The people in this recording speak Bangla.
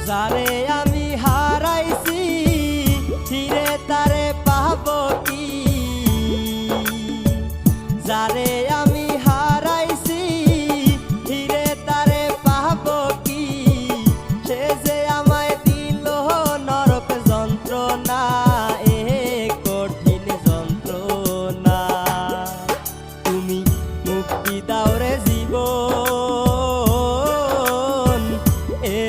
যারে আমি হারাইছি ফিরে তারে পাবো কি? যারে আমি হারাইছি ফিরে তারে পাবো কি? সে যে আমায় দিল নরক যন্ত্রণা, এ কঠিন যন্ত্রণা। তুমি মুক্তি দাও রে জীবন, এ